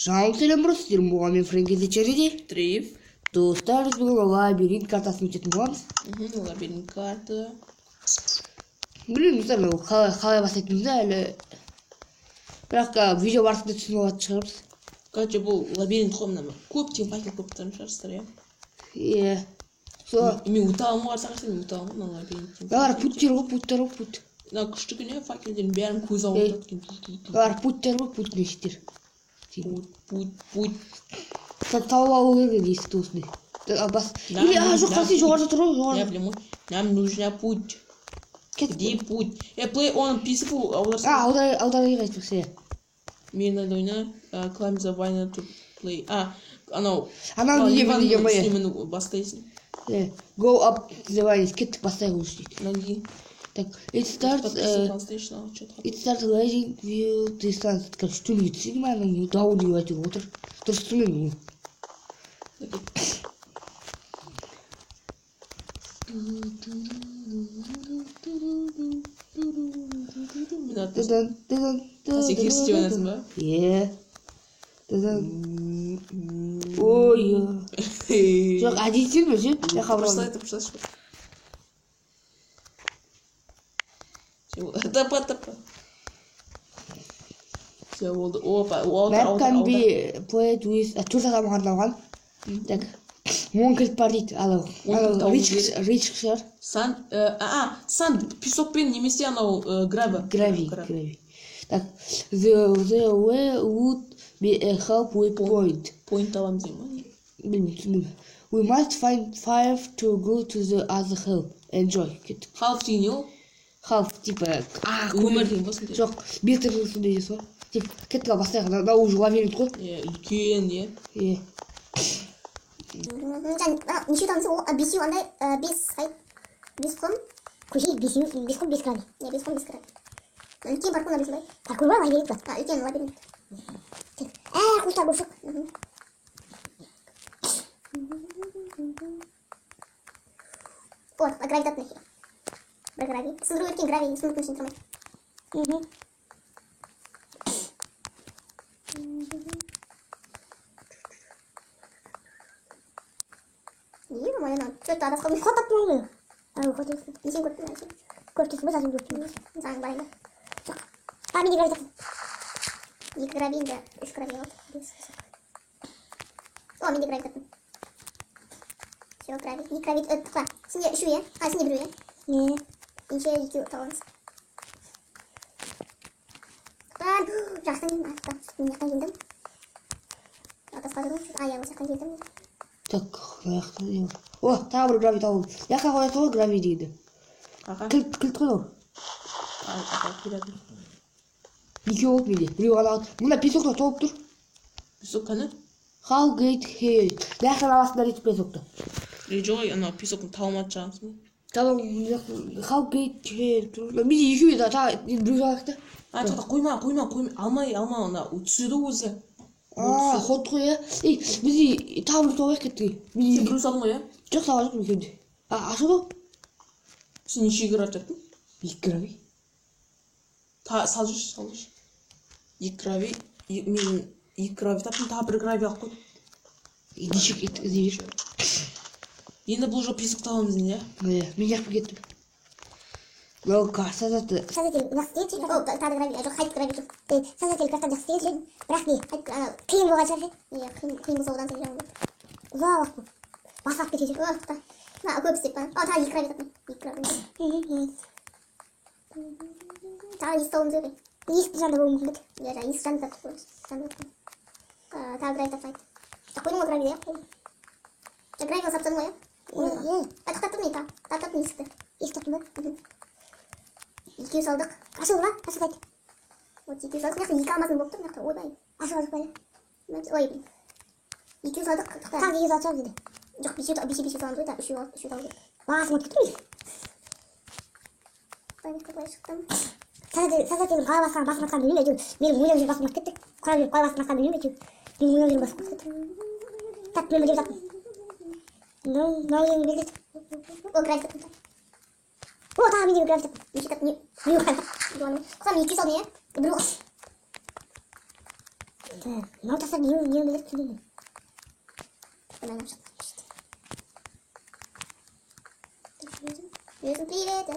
Жалпы сәлем бұрыстырым болған мен Фрэнки Череди. Трив. Достар, біз бүгін лабиринт картасын өтетін боламыз. Лабиринт карта. Білмейміз, қалай бастайтынымызды әлі. Бірақ видео барысында түсініп алатын шығармыз. Короче, бұл лабиринт қой мына көптеген факел көп тұрған шығарсыздар, иә? Иә. Мен өте алмай қарсаңыздар, мен өте алмай мына лабиринттен. Бар путтер ғой, пут. Мына күштігіне факелдердің бәрін көз ауыртады екен. Бар путтер ғой, пут нешіктер. Пут. Тауып алу керек есікті осындай. Или, жоқ, қасы жоғарыда тұр ғой, жоғарыда. Я білем, нам нужна путь. Где путь? Play on peaceful аударсын. Аударайық айтпақшы, иә. Мен надо ойна, climb the vine to play. Анау неге ма, иә. Сүймені бастайсың. Go up the vine, кеттік бастайық өз дейді. Ноги. Так, it starts rising view distance. Короче, түнгі түседі ма, не дауыл деп айтып отыр. Дұрыс түсінемін. Сен керісте ойнасың ба? Иә. Ой. Жоқ, әдейсің бе, ше? Пұрсай. Тапа. Все болды. Опа. Map can be played with... Төрт адам арналған. Так. Монкілт бар дейді. Ал рич шығар. Санд песокпен немесе анау Грави. Так. The way would be a help with point. Point аламыз дейм ма? Білмеймін. We must find five to go to the other help. Enjoy. Кеттік. Half дейін ел? Half, типа... Өмір дейін ба сондай? Жоқ, бетірдің сондай дейсіз ғой. Теп, кеттік бастайық. Да уже лабиринт қой. Үлкен, е. Неше танысы ол бесеу андай бес құм көше бес құм бес краби. Бес құм бес краби. Үлкен паркур лабиринт бай. Паркур ба лабиринт ба? Үлкен лабиринт. Құстар көп шық. Вот, гравитатный. Бір грави. Сындыру өткен грави, сындыру үшін тұрмай. Что-то расходный ход отмыл. Ход не сей год. Кое-что с базаром будет. Заң байда. Мини гравит. Екі гравин да, үш гравин от. О, мини гравит. Все, гравит. Не гравит. Тықла. Сінде үші е? Сінде біреу е? Не. Неше екеу тауымыз. Жақтан деймін. Мен жақтан келдім. Атасқа жүрмін. Я осы жақтан келдім. Так, аяқтан деймін. О, тағы бір грави тауым. Яққа қоясы ғой грави дейді. Кілт қой ол. Екеу болып менде. Біреу ғана алды. Мұнда песокта толып тұр. Песок қаны? How great hair. Яқтан аласында рейтіп песокта. Жоқ, анау песоктың талматы жағымсың. How great hair. Менде екеу еді. Біреу жағақты. Жақта қойма. Алмай, ана түседі өзі. Ход қой, е? Бізде тағы бір тоғай кетті. Сен біреу салдың ғой, е? Жоқ, саған жоқ мекенде. Ашы ғой? Сен неше гравий жаттың? Екі грави. Сал жүрші. Екі гравий. Мен екі гравий таптым, тағы бір гравий алып қойдым. Неше кеттік іздей бер. Енді бұл жоқ песок таламыз не? Мен жақпы кеттім. Создатель жақсы істейді. Тағы грави. Жоқ, қайтып грави жоқ. Создатель картан жақсы істейді. Бірақ не? Қиын болған шығар. Қиын болса одан сен жағын. Ұзақ бұл. Басап кетеді. Көп істеп па. Тағы екі грави таптым. Тағы есік тауымыз өбе. Есікті жанда болуы мүмкін бет. Есік жанды таптық қойыз. Тағы грави таптым айт. Қойдың ғой грави, е? Грави саптадың ғой, е? Тоқтаттым мен таптым есікті. Есік таптым ба? Екеу салдық. Ашылды ба? Ашылды айт. Вот екеу салдық. Мияқта екі алмасын болып тұр. Мияқта ойбай. Ашылды бәлі. Ой, білім. Екеу салдық. Тағы екеу салдық деді. Жоқ, бесеу саламыз ғой, үшеу салды. Басым өтіп кетті ме? Былай шықтым. Создателім қалай басқан басым атқан білмейм әйтеуір. Менің ойлап жүрген басым атып кетті. Қалай басым атқан білмейм әйтеуір. Менің ойлап жүрген басым атып кетті. Так, мен бірден таптым. Ең берді. О, гравий таптым. О, тағы мен де гравий таптым. Неше таптым? Біреу қалды. Құсам екі салдым, е? Біреу мынау тастап не біледі түсінбеймін. Банан шықты. Өзің привет.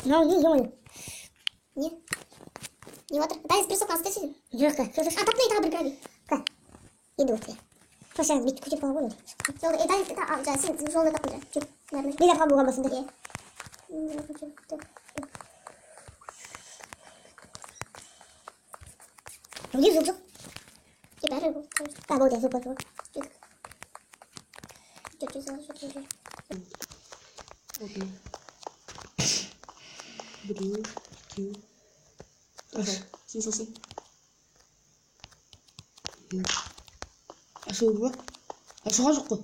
Мынау не, ё-моё. Не отыр. Дай эспрессо қасты сен. Жоқ, тапты тағы бір граби. Енді отыр. Сол сен бүйтіп көтеп қала ғой. Дай сен жолына таптың жүр. Мен арқа болған басында. Где звук? Тебя рыбу. Вот я звук. Біреу, екеу. Сен салсың. Ашуы ба? Ашуға жоқ қой.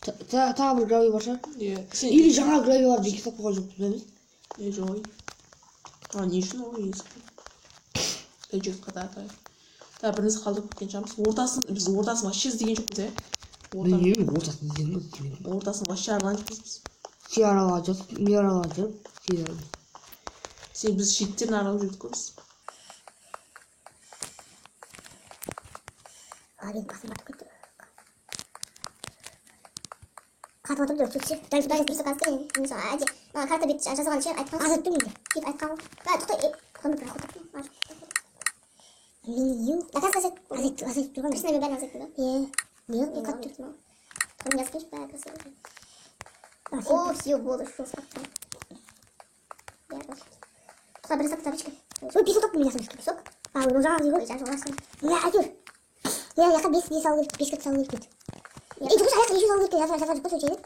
Тағы бір грави бар шығар? Или жаңа грави бар деп кітап қойған жоқ біз. Жоқ. Не үшін ол ескі? Жүз қадады. Біріміз қалдырып кеткен шығармыз. Біз ортасын вообще іздеген жоқпыз, иә? Білмеймін, ортасын іздеген ба? Ортасын вообще аралаған жоқпыз біз. Сен аралаған жүріп, мен аралаған жүріп, сен аралаған. Сен біз шеттерін аралап жүрдік қой біз. Мен басым батып кетті. Қатып отырып жүр, сөйтсе. Дәл эспрессо қасты. Карта бет жазылған ше айтқан. Азат түн дейді. Деп айтқан. Тоқтай. Қонып бірақ отырып. Азат тұрған. Красный бебен азат да? Нет, не қатты. Қонып жазып бәрі красный. О, все, болды, шо сақтан. Тұқа бір сақ табычка. Ой, песок таптым мен ясым песок. Ой, жаңа ғой. Жаңа. Мә, әйтеуір. Яқа 5 салу керек, 5 салу керек. Түгіш аяққа 2 салу керек, жазып жүріп өтейді.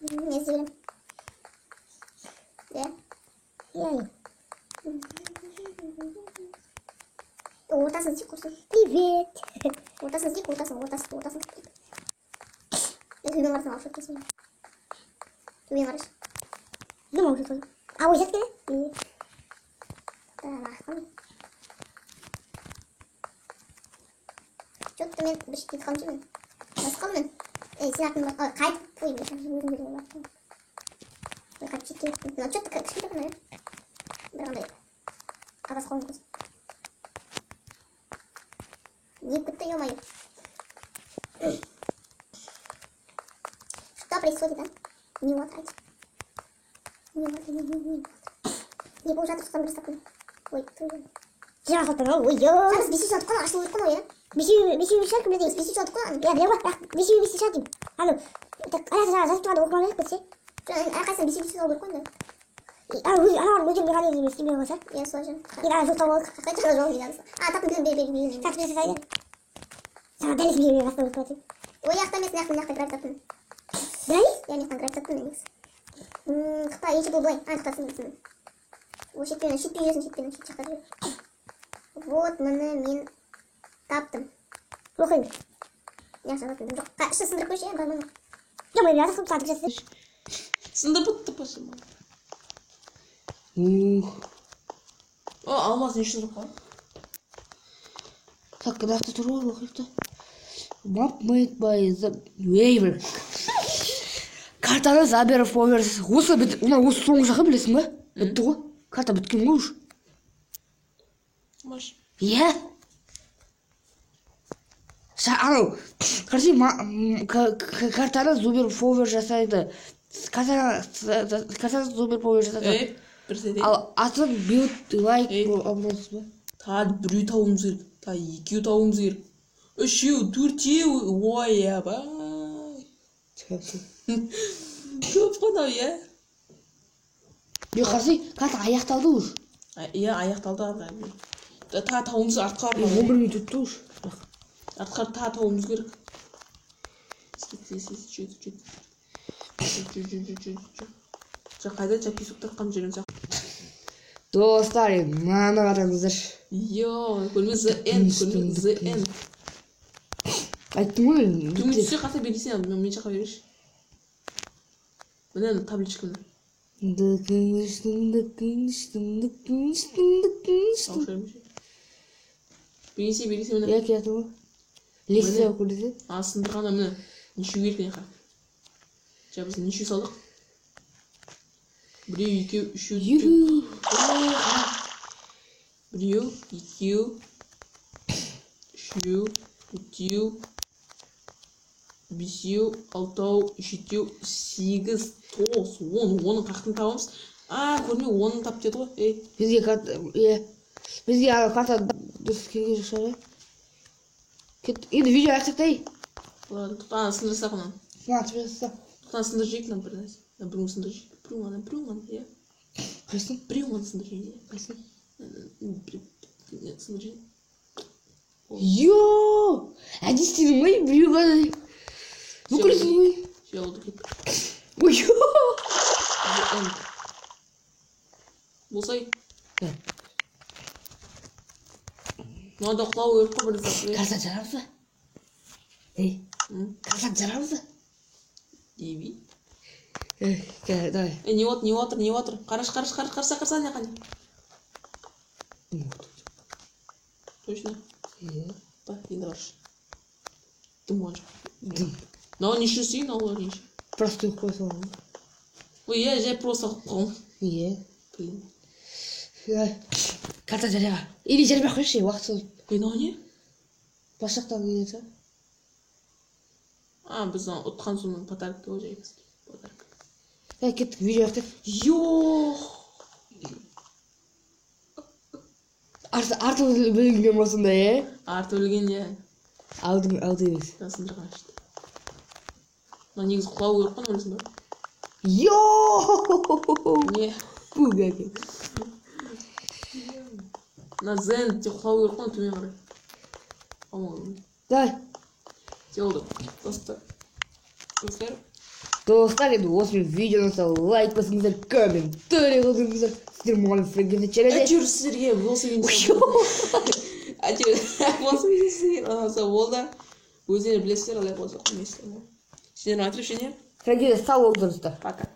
Мен іздеймін. Ортасын іздейік құрсын. Привет. Ортасын іздейік, ортасын. Төбен барсын алып шөп кесін. Төбен барыш. Дым алып шөп. Ой, жет келе? Что-то мен бір шекет қалым жүрмін. Басып қалым мен. Сен артын қайтып қойым. Қайтып шекет. Что-то кішкентай қана, бір қандай. Басып қалым көз. Не күтті, ё-моё. Что происходит, а? Не отойти. Не болып жатыр, сұқтан бір стақын. Ой, тұр. Жаңа қылпын, ой, ё. Жаңыз бесінші жатып қана, ашылып өтіп қана, ой, бесінші шарт кім білдейміз, бесінші жатып қана. Білем ғой, бесінші шарт деймін. Аяқта жаңа жазып тұрғанда оқырман беріп кетсе. Әрқайсынан бесінші салу керек қой, енді. Анағын өтем бір ғалия емес, демей қойса. Солай жүрім. Жоқтау болдық. Қақтай жаңа жоғы дейді. Таптың білім бер. Таптың берсе сайды. Жаңа дәл есім бермей бастап өтіп өтіп. Ой, яқта емес, мияқтан график таптың. Дәл? Мияқтан график таптың мен негіз. Қықта енші бұл былай. Қықтасын дейсің. Ой, шетпен жүресің, шет жақта жүр. Вот, мұны мен таптым. Оқимын. Яқша таптым. Жоқ, іші сындырып қойшы, бар мұны. Жоқ, мен жазып сатып жасыр. Сындырып бұтты пашым. Алмаз не үшін жоқ қой? Так, нақты тұр ғой, оқиқта. Map made by the waiver. Картаны Заберов поверсіз. Осы соңғы жақы білесің ба? Бітті ғой. Карта біткен ғой ұш. Маш. Иә? Анау, қарсы картаны Заберов повер жасайды. Картаны Заберов повер жасайды. Ал атын build like образы ба? Та біреу тауымыз керек, та екеу тауымыз керек. Үшеу, төртеу, ой, абай. Көп қонау, иә? Мен қарсы карта аяқталды ұш. Иә, аяқталды. Та тауымыз артқа бар. 11 минут өтті ұш. Артқа та тауымыз керек. Қайда песок таққан жерім сияқты. Достар, мынаны қараңыздар. Йо, көрме ZN. Айттым ғой. Түңгі түссе қата бересен, мен жаққа береші. Міне табличканы. Бересе міне. Иә, кетті ғой. Лексия көрдізе. Сындырғанда міне. Неше керек еқа. Жа біз неше салдық. Біреу, екеу, үшеу. Біреу, екеу, үшеу, төртеу, бесеу, алтау, жетеу, 8, 9, 10. 10-ның қақтын табамыз. Көрмей 10-ның тап деді ғой. Бізге карта, бізге карта дұрыс келген жоқ шығар. Енді видео аяқтайық. Тұқтан сындырса құнан. Тұқтан сындыр жейік мынан бір нәрсе. Біреуін сындыр жейік. Біреуін ғана, иә. Қайсың? Біреуін ғана сындыр жейік. Қайсың? Сындыр жейік. Йоо! Әдестің ғой, біреу ғана. Бүкілсің ғой. Олды кеп. Ойоо! Болсай. Мынада құлау өріп қой бір зат. Карта жарамыз ба? Карта жарамыз ба? Деби. Давай. Не отыр. Қарса, не қане. Точно? Ба, енді қаршы. Дым оған жоқ. Дым. Мынау не үшін сүйін, алуға неше? Просто қой салған. Ой, жай просто қоғым. Блин. Карта жараға. Или жармай қойшы, уақыт солып. Мынау не? Басшақтан келеді. Біз ұтқан соның подаркты ғой жайбыз. Подарка. Кеттік, видео ақтық. Йоо! Арты бөлінген болсында, Арты өлген, Алды емес. Сындырған ішті. Мына негізі құлау өріп қой, нөлесің ба? Йоо! Не? Пуга кет. Мына зен те құлау өріп қой, төмен қарай. Давай. Делді. Достар, енді осымен видеоны лайк басыңыздар, комментарий қылыңыздар. Сіздер мұғалім фрагенті чәледі. Әйтеуір сіздерге осы видео сіздерге болды. Өздері білесіздер, алай болса қоймайсыздар. Сіздердің отличие. Фрагенті сау болыңыздар. Пока.